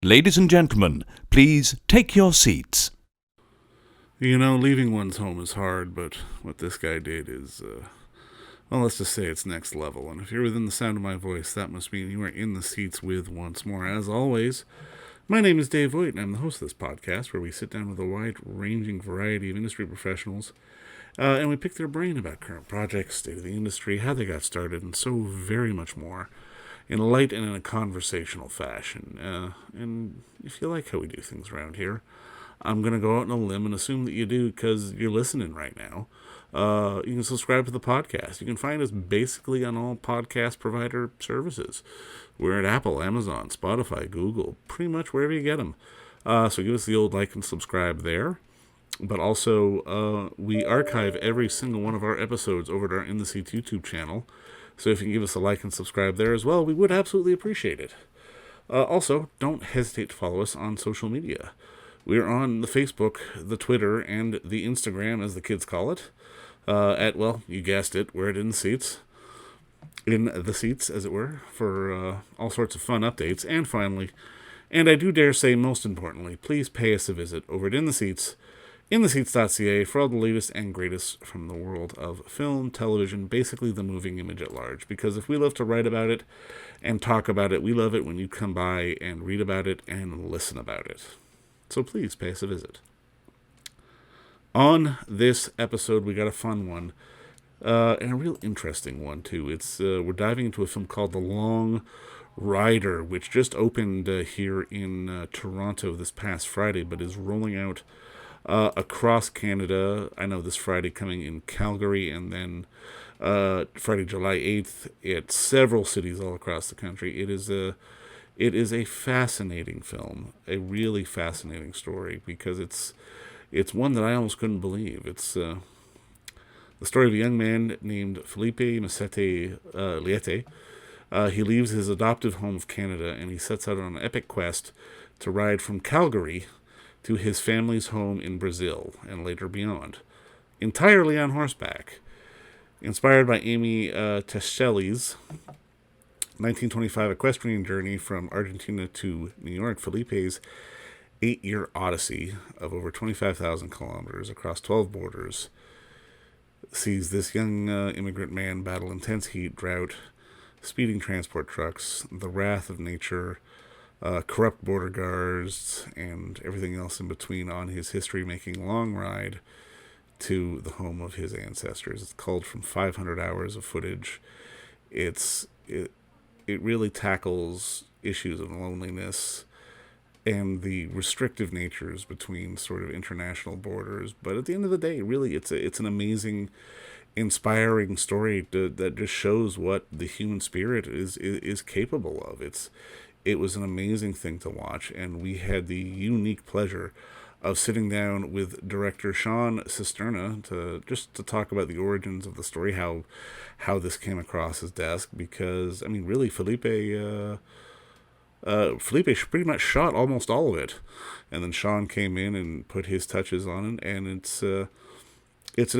Ladies and gentlemen, please take your seats. You know, leaving one's home is hard, but what this guy did is, well, let's just say it's next level. And if you're within the sound of my voice, that must mean you are in the seats with once more. As always, my name is Dave Voigt, and I'm the host of this podcast where we sit down with a wide-ranging variety of industry professionals, and we pick their brain about current projects, state of the industry, how they got started, and so very much more, in a light and in a conversational fashion. And if you like how we do things around here, I'm going to go out on a limb and assume that you do because you're listening right now. You can subscribe to the podcast. You can find us basically on all podcast provider services. We're at Apple, Amazon, Spotify, Google, pretty much wherever you get them. So give us the old like and subscribe there. But also, we archive every single one of our episodes over at our In the Seats YouTube channel. So if you can give us a like and subscribe there as well, we would absolutely appreciate it. Also, don't hesitate to follow us on social media. We're on the Facebook, the Twitter, and the Instagram, as the kids call it. Well, you guessed it, we're at In the Seats. In the seats, as it were, for all sorts of fun updates. And finally, and I do dare say most importantly, please pay us a visit over at In the Seats, intheseats.ca, for all the latest and greatest from the world of film, television, basically the moving image at large. Because if we love to write about it and talk about it, we love it when you come by and read about it and listen about it. So please pay us a visit. On this episode, we got a fun one, and a real interesting one too. It's we're diving into a film called The Long Rider, which just opened here in Toronto this past Friday, but is rolling out across Canada. I know this Friday coming in Calgary, and then Friday, July 8th, at several cities all across the country. It is a fascinating film, a really fascinating story, because it's one that I almost couldn't believe. It's the story of a young man named Filipe Masetti Leite. He leaves his adoptive home of Canada, and he sets out on an epic quest to ride from Calgary to his family's home in Brazil, and later beyond, entirely on horseback. Inspired by Aimé Tschiffely's 1925 equestrian journey from Argentina to New York, Felipe's 8-year odyssey of over 25,000 kilometers across 12 borders sees this young immigrant man battle intense heat, drought, speeding transport trucks, the wrath of nature, corrupt border guards, and everything else in between on his history-making long ride to the home of his ancestors. It's culled from 500 hours of footage. It really tackles issues of loneliness and the restrictive natures between sort of international borders. But at the end of the day, really, it's an amazing, inspiring story that just shows what the human spirit is capable of. It was an amazing thing to watch, and we had the unique pleasure of sitting down with director Sean Cisterna to talk about the origins of the story, how this came across his desk, because I mean, really, Felipe pretty much shot almost all of it, and then Sean came in and put his touches on it, and it's an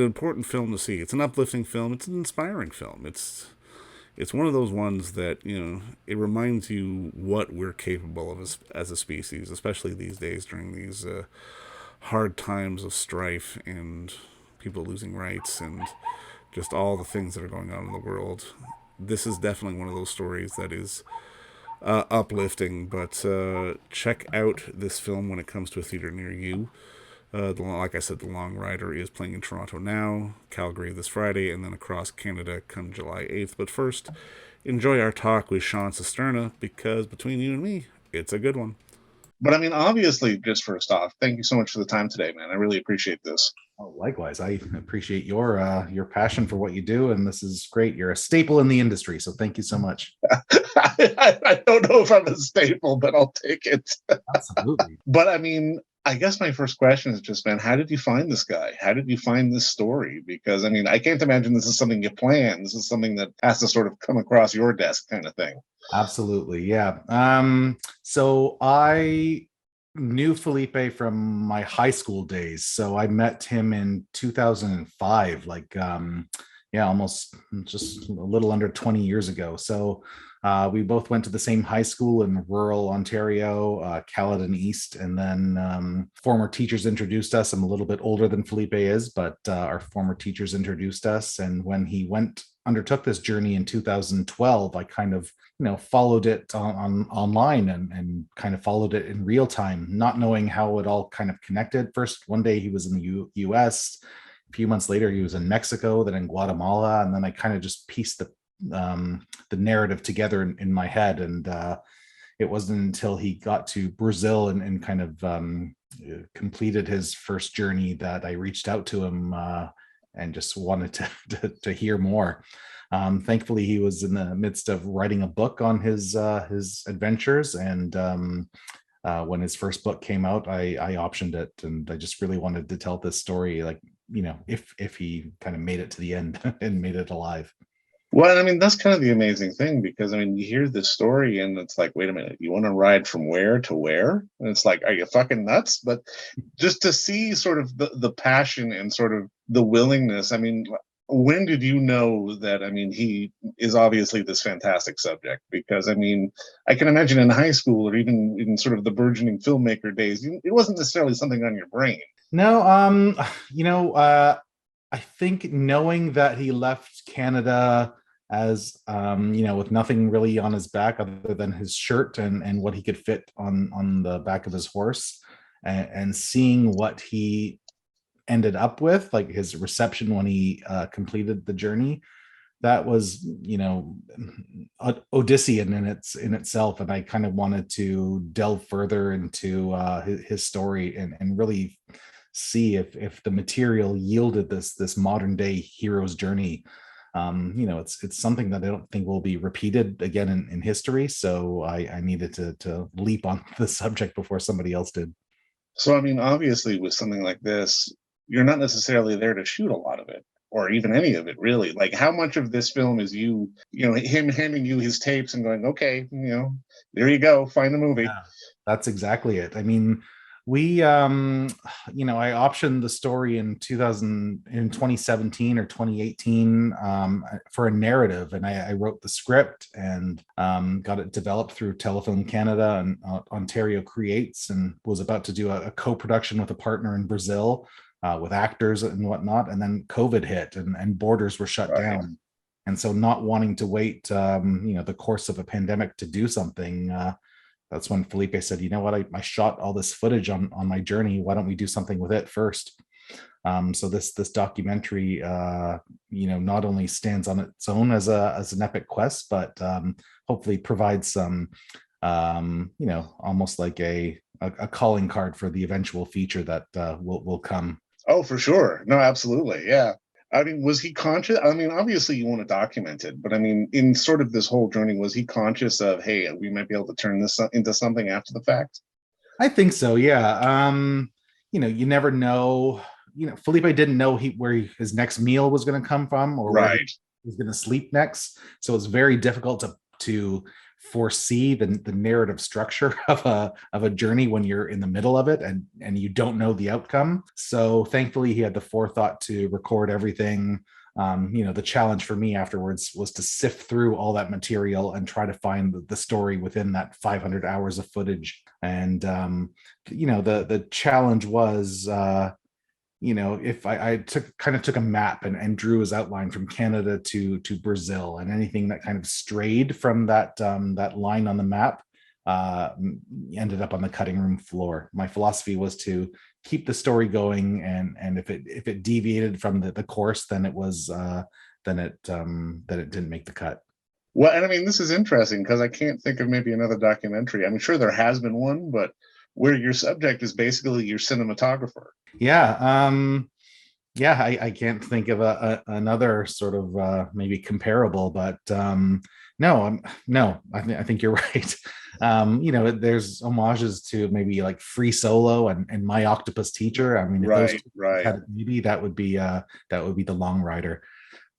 important film to see. It's an uplifting film. It's an inspiring film. It's one of those ones that, you know, it reminds you what we're capable of as a species, especially these days during these hard times of strife and people losing rights and just all the things that are going on in the world. This is definitely one of those stories that is uplifting, but check out this film when it comes to a theater near you. Like I said, The Long Rider is playing in Toronto now, Calgary this Friday, and then across Canada come July 8th. But first, enjoy our talk with Sean Cisterna, because between you and me, it's a good one. But I mean, obviously, just first off, thank you so much for the time today, man. I really appreciate this. Oh, likewise, I appreciate your passion for what you do, and this is great. You're a staple in the industry, so thank you so much. I don't know if I'm a staple, but I'll take it. Absolutely. But I mean, I guess my first question is just, man, how did you find this guy? How did you find this story? Because, I mean, I can't imagine this is something you plan. This is something that has to sort of come across your desk kind of thing. Absolutely, yeah. So I knew Felipe from my high school days. So I met him in 2005, almost just a little under 20 years ago. So We both went to the same high school in rural Ontario, Caledon East, and then former teachers introduced us. I'm a little bit older than Felipe is, but our former teachers introduced us. And when he undertook this journey in 2012, I kind of followed it on online and kind of followed it in real time, not knowing how it all kind of connected. First, one day he was in the US. A few months later, he was in Mexico, then in Guatemala, and then I kind of just pieced the narrative together in my head. And it wasn't until he got to Brazil and kind of completed his first journey that I reached out to him and just wanted to hear more. Thankfully, he was in the midst of writing a book on his adventures, and when his first book came out, I optioned it, and I just really wanted to tell this story, like, if he kind of made it to the end and made it alive. Well, I mean, that's kind of the amazing thing, because, I mean, you hear this story and it's like, wait a minute, you want to ride from where to where? And it's like, are you fucking nuts? But just to see sort of the passion and sort of the willingness, I mean, when did you know that, I mean, he is obviously this fantastic subject? Because, I mean, I can imagine in high school or even in sort of the burgeoning filmmaker days, it wasn't necessarily something on your brain. No, I think knowing that he left Canada as with nothing really on his back other than his shirt and what he could fit on the back of his horse, and seeing what he ended up with, like his reception when he completed the journey, that was Odyssean in itself. And I kind of wanted to delve further into his story and really see if the material yielded this modern day hero's journey. It's something that I don't think will be repeated again in history. So I needed to leap on the subject before somebody else did. So, I mean, obviously with something like this, you're not necessarily there to shoot a lot of it, or even any of it, really. Like, how much of this film is him handing you his tapes and going, okay, there you go, find the movie. Yeah, that's exactly it. I mean, we I optioned the story in 2017 or 2018 for a narrative, and I wrote the script and got it developed through Telefilm Canada and Ontario Creates, and was about to do a co-production with a partner in Brazil with actors and whatnot. And then COVID hit and borders were shut down, and so not wanting to wait the course of a pandemic to do something, that's when Felipe said, you know what, I shot all this footage on my journey. Why don't we do something with it first? So this documentary, not only stands on its own as an epic quest, but hopefully provides some, almost like a calling card for the eventual feature that will come. Oh, for sure. No, absolutely. Yeah. I mean, was he conscious? I mean, obviously you want to document it, but I mean, in sort of this whole journey, was he conscious of, hey, we might be able to turn this into something after the fact? I think so. Yeah. You never know. Felipe didn't know where his next meal was going to come from, or where he was going to sleep next. So it's very difficult to foresee the narrative structure of a journey when you're in the middle of it and you don't know the outcome. So thankfully he had the forethought to record everything. The challenge for me afterwards was to sift through all that material and try to find the story within that 500 hours of footage. And the challenge was if I took a map and drew his outline from Canada to Brazil, and anything that kind of strayed from that line on the map ended up on the cutting room floor. My philosophy was to keep the story going, and if it deviated from the course, then it didn't make the cut. Well, and I mean, this is interesting because I can't think of maybe another documentary. I'm sure there has been one, but where your subject is basically your cinematographer. Yeah. I can't think of another sort of maybe comparable, but no, I think you're right. There's homages to maybe like Free Solo and My Octopus Teacher. I mean, if those had it, maybe that would be the Long Rider.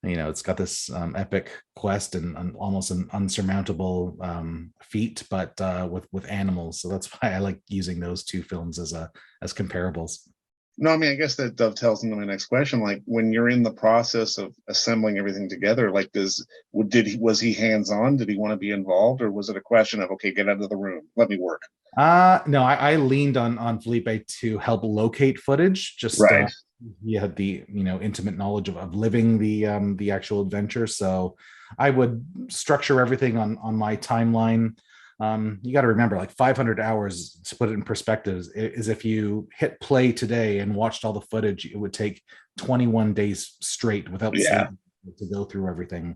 It's got this epic quest and almost an unsurmountable feat, but with animals. So that's why I like using those two films as comparables. No, I mean, I guess that dovetails into my next question. Like, when you're in the process of assembling everything together, like, was he hands on? Did he want to be involved, or was it a question of, okay, get out of the room, let me work? No, I leaned on Felipe to help locate footage. Just Right. he had the intimate knowledge of living the actual adventure, so I would structure everything on my timeline. You got to remember, like 500 hours, to put it in perspective, is if you hit play today and watched all the footage, it would take 21 days straight without Yeah. sleep to go through everything.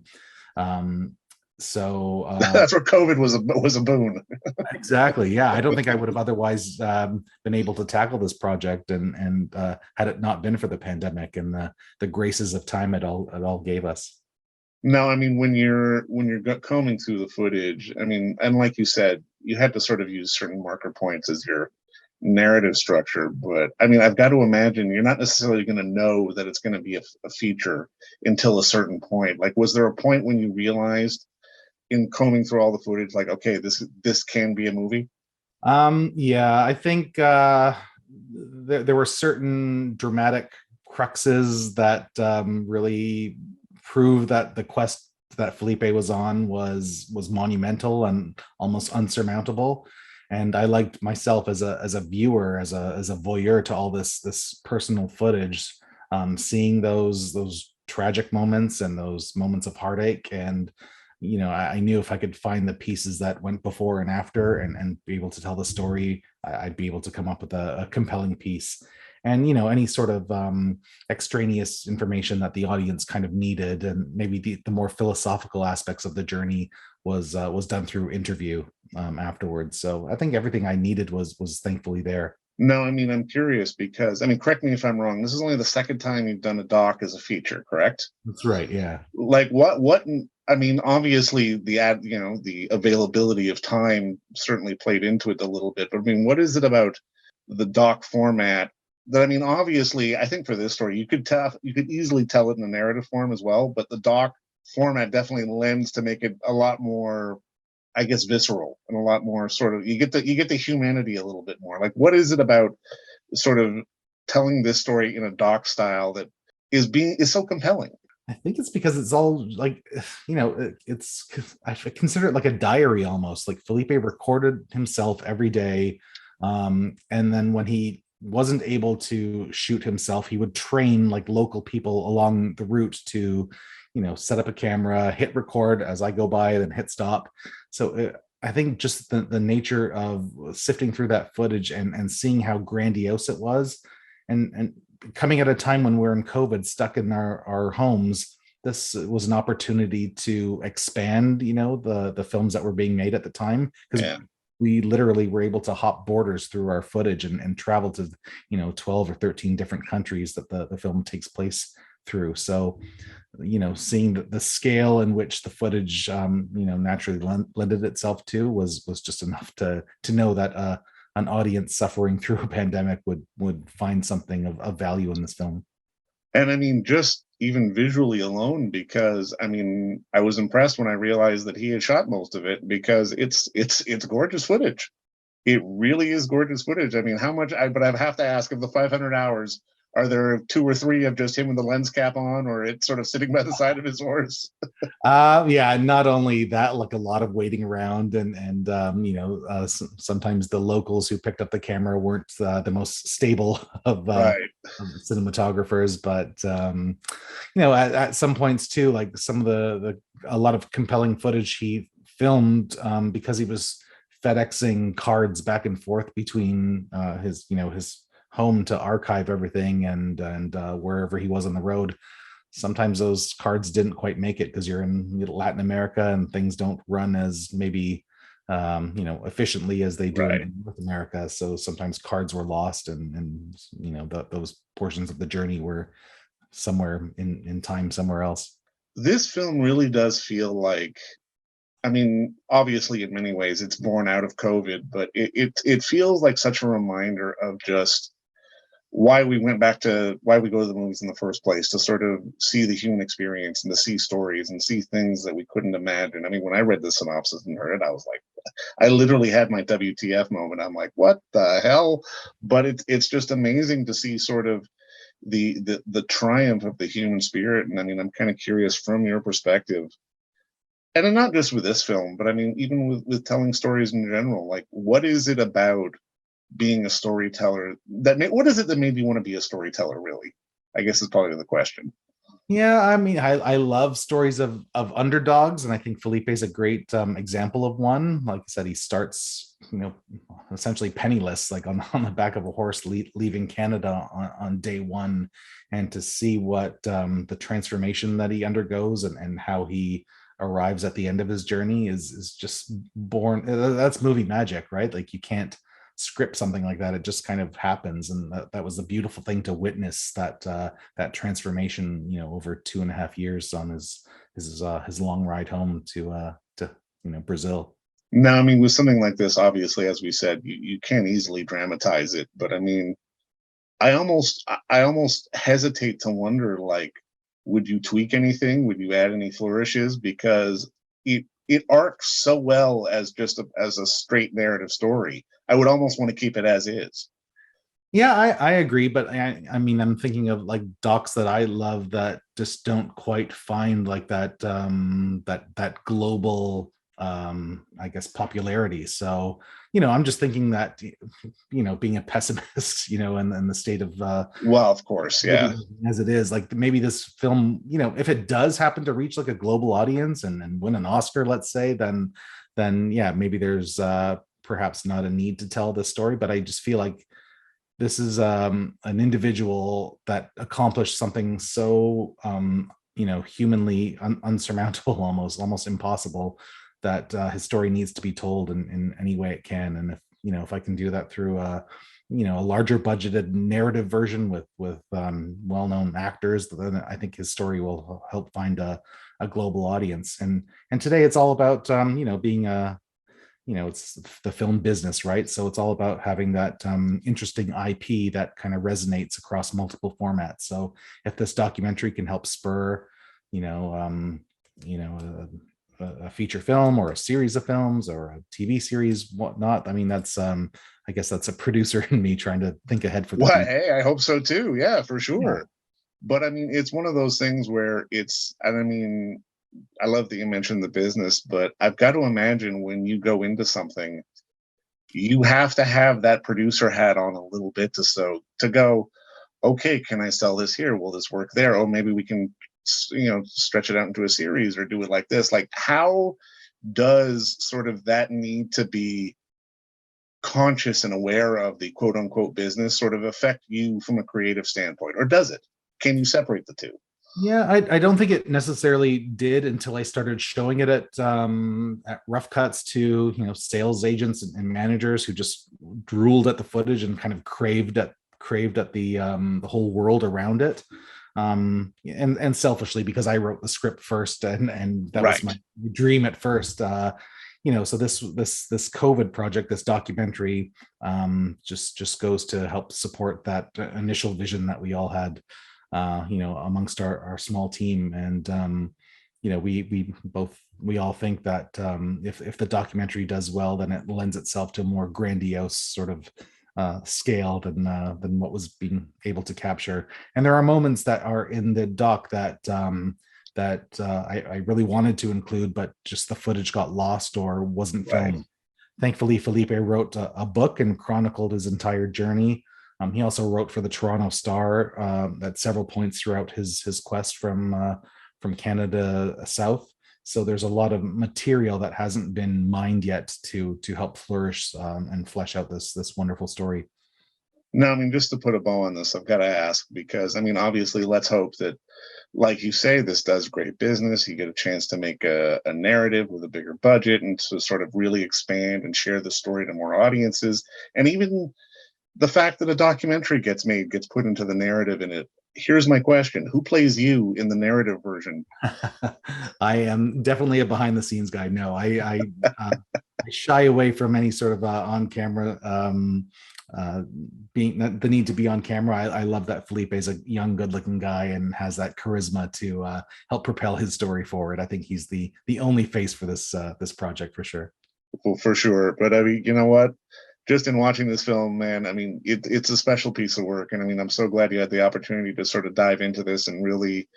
Um, so That's where COVID was a boon. exactly, yeah. I don't think I would have otherwise been able to tackle this project, and had it not been for the pandemic and the graces of time it all gave us. No, I mean, when you're combing through the footage, I mean, and like you said, you had to sort of use certain marker points as your narrative structure. But I mean, I've got to imagine you're not necessarily going to know that it's going to be a feature until a certain point. Like, was there a point when you realized in combing through all the footage, like, okay, this can be a movie? Yeah, I think there were certain dramatic cruxes that really prove that the quest that Felipe was on was monumental and almost unsurmountable. And I liked myself as a viewer, as a voyeur to all this personal footage, seeing those tragic moments and those moments of heartache. And I knew if I could find the pieces that went before and after, and be able to tell the story, I'd be able to come up with a compelling piece. And any sort of extraneous information that the audience kind of needed, and maybe the more philosophical aspects of the journey was done through interview afterwards. So I think everything I needed was thankfully there. No, I mean, I'm curious because, I mean, correct me if I'm wrong. This is only the second time you've done a doc as a feature, correct? That's right. Yeah. Like, I mean, obviously the availability of time certainly played into it a little bit, but I mean, what is it about the doc format that, I mean, obviously, I think for this story, you could easily tell it in a narrative form as well, but the doc format definitely lends to make it a lot more, I guess, visceral, and a lot more sort of, you get the humanity a little bit more. Like, what is it about sort of telling this story in a doc style that is so compelling? I think it's because it's all like, it's, I consider it like a diary almost. Like Felipe recorded himself every day. And then when he wasn't able to shoot himself, he would train like local people along the route to, set up a camera, hit record as I go by, then hit stop. So I think just the nature of sifting through that footage and seeing how grandiose it was, and coming at a time when we're in COVID, stuck in our homes, this was an opportunity to expand, the films that were being made at the time, because we literally were able to hop borders through our footage and travel to, 12 or 13 different countries that the film takes place through. So, seeing the scale in which the footage, naturally lended itself to was just enough to know that an audience suffering through a pandemic would find something of value in this film. And I mean, just even visually alone, because I mean, I was impressed when I realized that he had shot most of it, because it's gorgeous footage. It really is gorgeous footage. I mean, but I have to ask, of the 500 hours, are there 2 or 3 of just him with the lens cap on, or it's sort of sitting by the side of his horse? Yeah, not only that, like a lot of waiting around, and sometimes the locals who picked up the camera weren't the most stable of Right. cinematographers, but at some points too, like some of a lot of compelling footage he filmed, because he was FedExing cards back and forth between his home to archive everything, and wherever he was on the road. Sometimes those cards didn't quite make it because you're in Latin America and things don't run as maybe efficiently as they do Right. in North America. So sometimes cards were lost, and those portions of the journey were somewhere in time somewhere else. This film really does feel like, I mean, obviously in many ways it's born out of COVID, but it feels like such a reminder of just why we go to the movies in the first place, to sort of see the human experience and to see stories and see things that we couldn't imagine. I mean, when I read the synopsis and heard it, I was like, I literally had my WTF moment. I'm like, what the hell? But it's just amazing to see sort of the triumph of the human spirit. And I mean, I'm kind of curious from your perspective, and not just with this film, but I mean, even with telling stories in general, like, what is it about being a storyteller what is it that made you want to be a storyteller, really? I guess is probably the question. Yeah, I mean, I love stories of underdogs, and I think Felipe is a great example of one. Like I said, he starts, essentially penniless, like on the back of a horse, leaving Canada on day one, and to see what the transformation that he undergoes and how he arrives at the end of his journey is just born. That's movie magic, right? Like, you can't script something like that. It just kind of happens, and that was a beautiful thing to witness, that transformation, over 2.5 years on his long ride home to Brazil. Now, I mean, with something like this, obviously, as we said, you can't easily dramatize it, but I mean, I almost hesitate to wonder, like, would you tweak anything? Would you add any flourishes? Because it arcs so well as as a straight narrative story. I would almost want to keep it as is. Yeah, I agree, but I mean, I'm thinking of like docs that I love that just don't quite find like that that global I guess popularity. So, I'm just thinking that, being a pessimist, and the state of well, of course, yeah, as it is, like, maybe this film, if it does happen to reach like a global audience and win an Oscar, let's say, then yeah, maybe there's perhaps not a need to tell this story. But I just feel like this is an individual that accomplished something so humanly unsurmountable, almost impossible, that his story needs to be told in any way it can. And if I can do that through a larger budgeted narrative version with well-known actors, then I think his story will help find a global audience. And today it's all about being a it's the film business, right? So it's all about having that interesting IP that kind of resonates across multiple formats. So if this documentary can help spur, a feature film or a series of films or a TV series, whatnot, I mean, that's I guess that's a producer in me trying to think ahead for the well, future. hey, I hope so too. Yeah, for sure. Yeah. But I mean, it's one of those things where and I mean, I love that you mentioned the business, but I've got to imagine when you go into something, you have to have that producer hat on a little bit to go, okay, can I sell this here? Will this work there? Oh, maybe we can, stretch it out into a series or do it like this. Like, how does sort of that need to be conscious and aware of the quote unquote business sort of affect you from a creative standpoint, or does it? Can you separate the two? Yeah, I don't think it necessarily did until I started showing it at rough cuts to sales agents and managers who just drooled at the footage and kind of craved at the whole world around it. And selfishly, because I wrote the script first, and that was my dream at first. So this COVID project, this documentary, just goes to help support that initial vision that we all had, amongst our small team. And we all think that if the documentary does well, then it lends itself to a more grandiose sort of scale than what was being able to capture. And there are moments that are in the doc that I really wanted to include, but just the footage got lost or wasn't filmed. Right. Thankfully, Felipe wrote a book and chronicled his entire journey. He also wrote for the Toronto Star at several points throughout his quest from Canada south. So there's a lot of material that hasn't been mined yet to help flourish and flesh out this wonderful story. No, I mean, just to put a bow on this, I've got to ask, because I mean, obviously, let's hope that, like you say, this does great business. You get a chance to make a narrative with a bigger budget and to sort of really expand and share the story to more audiences. And even the fact that a documentary gets put into the narrative in it. Here's my question: who plays you in the narrative version? I am definitely a behind the scenes guy. No, I shy away from any sort of on camera being the need to be on camera. I love that Felipe is a young, good looking guy and has that charisma to help propel his story forward. I think he's the only face for this project for sure. Well, for sure. But I mean, you know what? Just in watching this film, man, I mean, it's a special piece of work. And I mean, I'm so glad you had the opportunity to sort of dive into this and really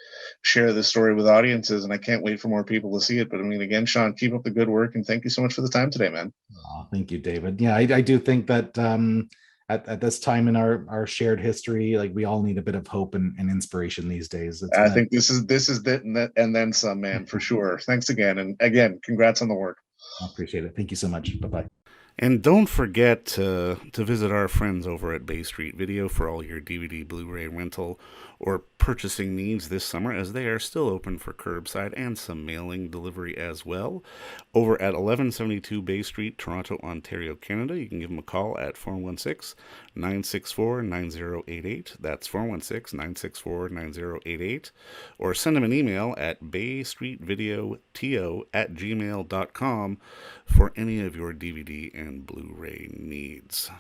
share this story with audiences. And I can't wait for more people to see it. But I mean, again, Sean, keep up the good work. And thank you so much for the time today, man. Oh, thank you, David. Yeah, I do think that at this time in our shared history, like we all need a bit of hope and inspiration these days. I think this is it and then some, man, for sure. Thanks again. And again, congrats on the work. I appreciate it. Thank you so much. Bye-bye. And don't forget to visit our friends over at Bay Street Video for all your DVD, Blu-ray rental, or purchasing needs this summer, as they are still open for curbside and some mailing delivery as well. Over at 1172 Bay Street, Toronto, Ontario, Canada, you can give them a call at 416-964-9088. That's 416-964-9088. Or send them an email at baystreetvideoto@gmail.com for any of your DVD and Blu-ray needs.